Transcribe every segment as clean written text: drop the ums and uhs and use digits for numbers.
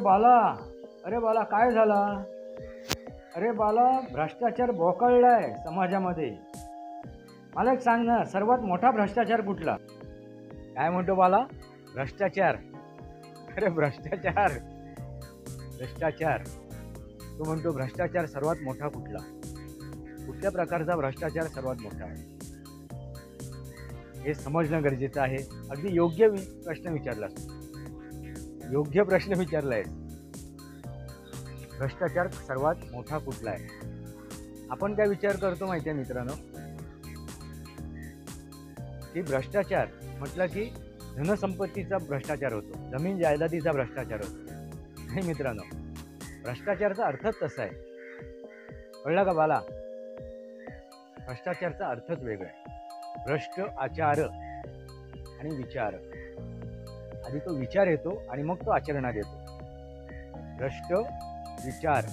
बाला, अरे बाला काय झाला? अरे बाला, भ्रष्टाचार बोकाळलाय समाजामध्ये. मला एक सांग ना, सर्वात मोठा भ्रष्टाचार कुठला? काय म्हणतो बाला? भ्रष्टाचार. अरे भ्रष्टाचार, भ्रष्टाचार. तो म्हणतो भ्रष्टाचार सर्वात मोठा कुठला? कुठल्या प्रकारचा भ्रष्टाचार सर्वात मोठा आहे हे समजणं गरजेचं आहे. अगदी योग्य प्रश्न विचारलास, योग्य प्रश्न विचारलाय. भ्रष्टाचार सर्वात मोठा कुठला आहे? आपण काय विचार करतो माहिती आहे मित्रांनो, की भ्रष्टाचार म्हटलं की धनसंपत्तीचा भ्रष्टाचार होतो, जमीन जायदादीचा भ्रष्टाचार होतो. नाही मित्रांनो, भ्रष्टाचारचा अर्थच तसा आहे. कळलं का बाला? भ्रष्टाचारचा अर्थच वेगळा आहे. भ्रष्ट आचार आणि विचार. आधी तो विचार येतो आणि मग तो आचरणात येतो. भ्रष्ट विचार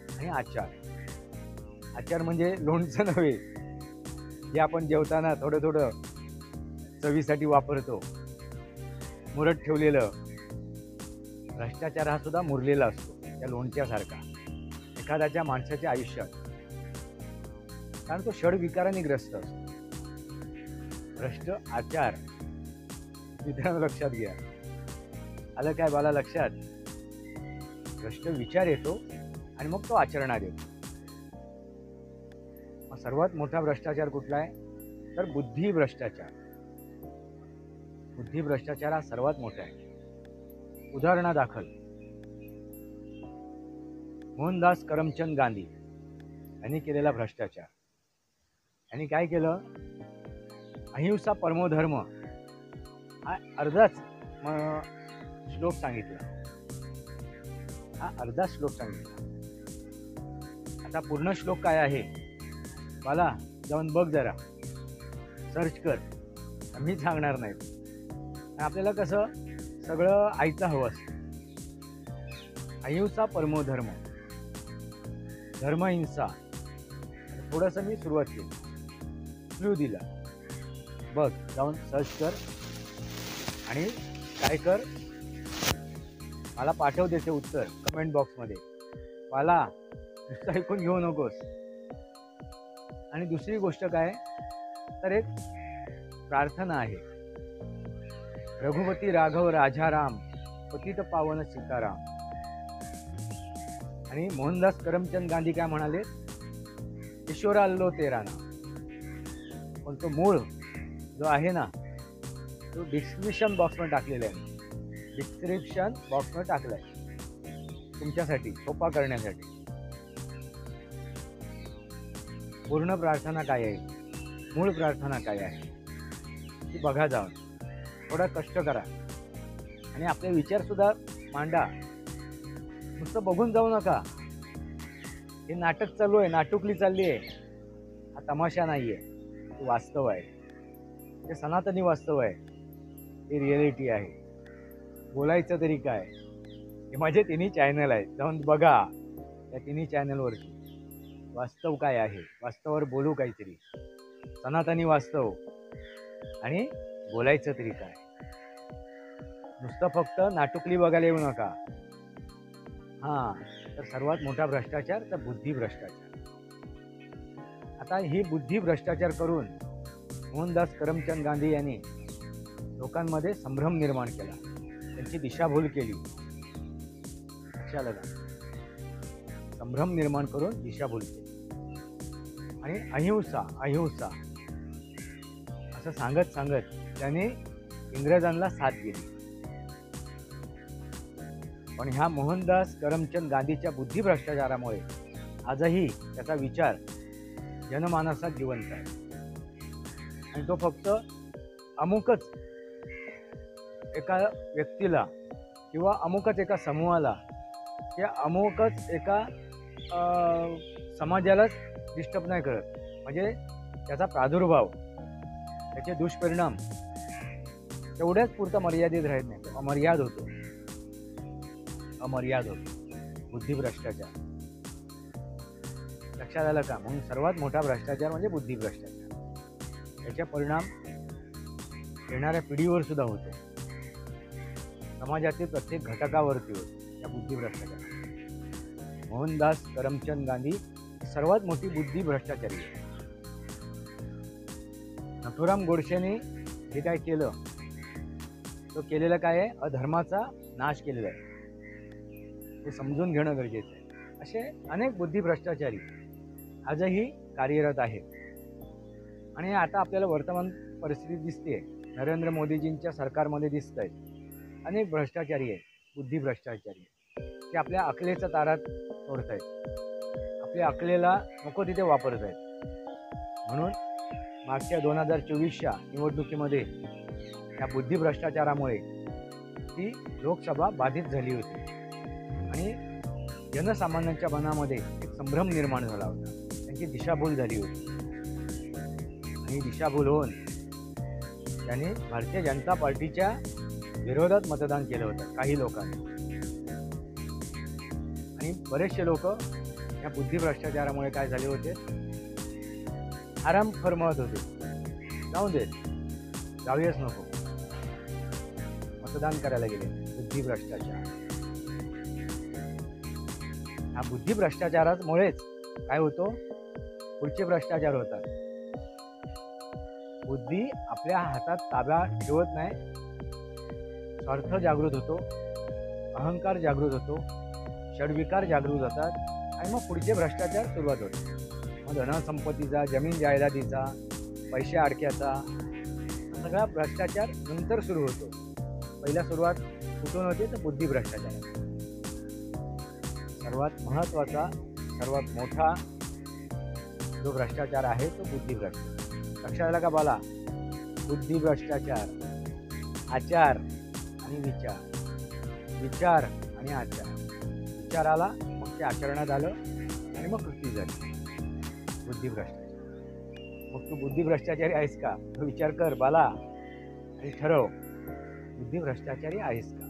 आणि आचार. आचार म्हणजे लोणचं नव्हे, जे आपण जेवताना थोडं थोडं चवीसाठी वापरतो, मुरत ठेवलेलं. भ्रष्टाचार हा सुद्धा मुरलेला असतो, त्या लोणच्यासारखा एखाद्याच्या माणसाच्या आयुष्यात, कारण तो षडविकाराने ग्रस्त असतो. भ्रष्ट आचार मित्रांनो लक्षात घ्या. आलं काय बाला लक्षात? भ्रष्ट विचार येतो आणि मग तो आचरणात येतो. मग सर्वात मोठा भ्रष्टाचार कुठला आहे? तर बुद्धी भ्रष्टाचार. बुद्धी भ्रष्टाचार हा सर्वात मोठा आहे. उदाहरणादाखल मोहनदास करमचंद गांधी यांनी केलेला भ्रष्टाचार. यांनी काय केलं? अहिंसा परमो धर्म हा अर्धाच श्लोक सांगितला. हा अर्धा श्लोक सांगितला. आता पूर्ण श्लोक काय आहे मला जाऊन बघ जरा, सर्च कर. मी सांगणार नाही. आपल्याला कसं सगळं आईचं हवं असतं. अहिंसा परमो धर्म, धर्महिंसा. थोडंसं मी सुरुवात केली, क्लू दिला. बघ, जाऊन सर्च कर आणि काय कर, मला पाठव त्याचे उत्तर कमेंट बॉक्समध्ये. मला नुसतं ऐकून घेऊ नकोस. आणि दुसरी गोष्ट काय तर एक प्रार्थना आहे. रघुपती राघव राजाराम पतित पावन सीताराम. आणि मोहनदास करमचंद गांधी काय म्हणाले? ईश्वरा अल्लो तेरा नाम. पण तो मूळ जो आहे ना, तो डिस्क्रिप्शन बॉक्समध्ये टाकलेला आहे. डिस्क्रिप्शन बॉक्समध्ये टाकलाय तुमच्यासाठी, सोपा करण्यासाठी. पूर्ण प्रार्थना काय आहे, मूळ प्रार्थना काय आहे ती बघा जाऊन. थोडा कष्ट करा आणि आपले विचार सुद्धा मांडा. नुसतं बघून जाऊ नका. हे नाटक चालू आहे, नाटुकली चालली आहे. हा तमाशा नाही आहे, हे वास्तव आहे. हे सनातनी वास्तव आहे. हे रिॲलिटी आहे. बोलायचं तरी काय, हे माझे तिन्ही चॅनल आहेत, जाऊन बघा. त्या तिन्ही चॅनलवरती वास्तव काय आहे, वास्तवावर बोलू काहीतरी. सनातनी वास्तव. आणि बोलायचं तरी काय. नुसतं फक्त नाटुकली बघायला येऊ नका. हां, तर सर्वात मोठा भ्रष्टाचार तर बुद्धी भ्रष्टाचार. आता ही बुद्धी भ्रष्टाचार करून मोहनदास करमचंद गांधी यांनी लोकांमध्ये संभ्रम निर्माण केला, त्यांची दिशाभूल केली. लक्षात आलं? संभ्रम निर्माण करून दिशाभूल केली. आणि अहिंसा अहिंसा असं सांगत सांगत त्याने इंग्रजांना साथ दिली. पण ह्या मोहनदास करमचंद गांधीच्या बुद्धी भ्रष्टाचारामुळे आजही त्याचा विचार जनमानसात जिवंत आहे. आणि तो फक्त अमुकच एका व्यक्तीला किंवा अमुकच एका समूहाला किंवा अमुकच एका समाजालाच डिस्टर्ब नाही करत. म्हणजे त्याचा प्रादुर्भाव, त्याचे दुष्परिणाम तेवढ्याच पुरता मर्यादित राहत नाही, तो अमर्याद होतो. अमर्याद होतो बुद्धी भ्रष्टाचार. लक्षात आलं का? म्हणून सर्वात मोठा भ्रष्टाचार म्हणजे बुद्धी भ्रष्टाचार. याचे परिणाम येणाऱ्या पिढीवर सुद्धा होतो, समाजातील प्रत्येक घटकावरती होतो. या बुद्धी भ्रष्टाचार. मोहनदास करमचंद गांधी सर्वात मोठी बुद्धी भ्रष्टाचारी आहे. नथुराम गोडसेने जे काय केलं, तो केलेलं काय आहे, अधर्माचा नाश केलेला आहे. हे समजून घेणं गरजेचं आहे. असे अनेक बुद्धी भ्रष्टाचारी आजही कार्यरत आहेत. आणि आता आपल्याला वर्तमान परिस्थिती दिसते, नरेंद्र मोदीजींच्या सरकारमध्ये दिसत आहेत अनेक भ्रष्टाचारी आहेत, बुद्धी भ्रष्टाचारी. ते आपल्या अकलेचा तारा तोडत आहेत, आपल्या अकलेला नको तिथे वापरत आहेत. म्हणून मागच्या 2024च्या निवडणुकीमध्ये या बुद्धी भ्रष्टाचारामुळे ती लोकसभा बाधित झाली होती आणि जनसामान्यांच्या मनामध्ये एक संभ्रम निर्माण झाला होता. त्यांची दिशाभूल झाली होती आणि दिशाभूल होऊन त्यांनी भारतीय जनता पार्टीच्या विरोधात मतदान केलं होतं काही लोकांनी. आणि बरेचसे लोक या बुद्धी भ्रष्टाचारामुळे काय झाले होते, आराम फरमावत होते, जाऊ देत, जाऊयाच नको, मतदान करायला गेले. बुद्धी भ्रष्टाचार. हा बुद्धी भ्रष्टाचारामुळेच काय होतो, पुढचे भ्रष्टाचार होतात. बुद्धी आपल्या हातात ताबा ठेवत नाही, स्वार्थ जागृत होतो, अहंकार जागृत होतो, षडविकार जागृत होतात आणि मग पुढचे भ्रष्टाचार सुरुवात होते. मग धनसंपत्तीचा, जमीन जायदादीचा, पैसे अडक्याचा सगळा भ्रष्टाचार नंतर सुरू होतो. पहिला सुरुवात कुठून होते, तर बुद्धी भ्रष्टाचार. सर्वात महत्त्वाचा, सर्वात मोठा जो भ्रष्टाचार आहे तो बुद्धी भ्रष्टाचार. लक्षात आला का बाला? बुद्धी भ्रष्टाचार, आचार आणि विचार, विचार आणि आचार. विचार आला, मग ते आचरणात आलं आणि मग कृती झाली. बुद्धी भ्रष्टाचार. मग तू बुद्धी भ्रष्टाचारी आहेस का, तो विचार कर बाला आणि ठरव, बुद्धी भ्रष्टाचारी आहेस का.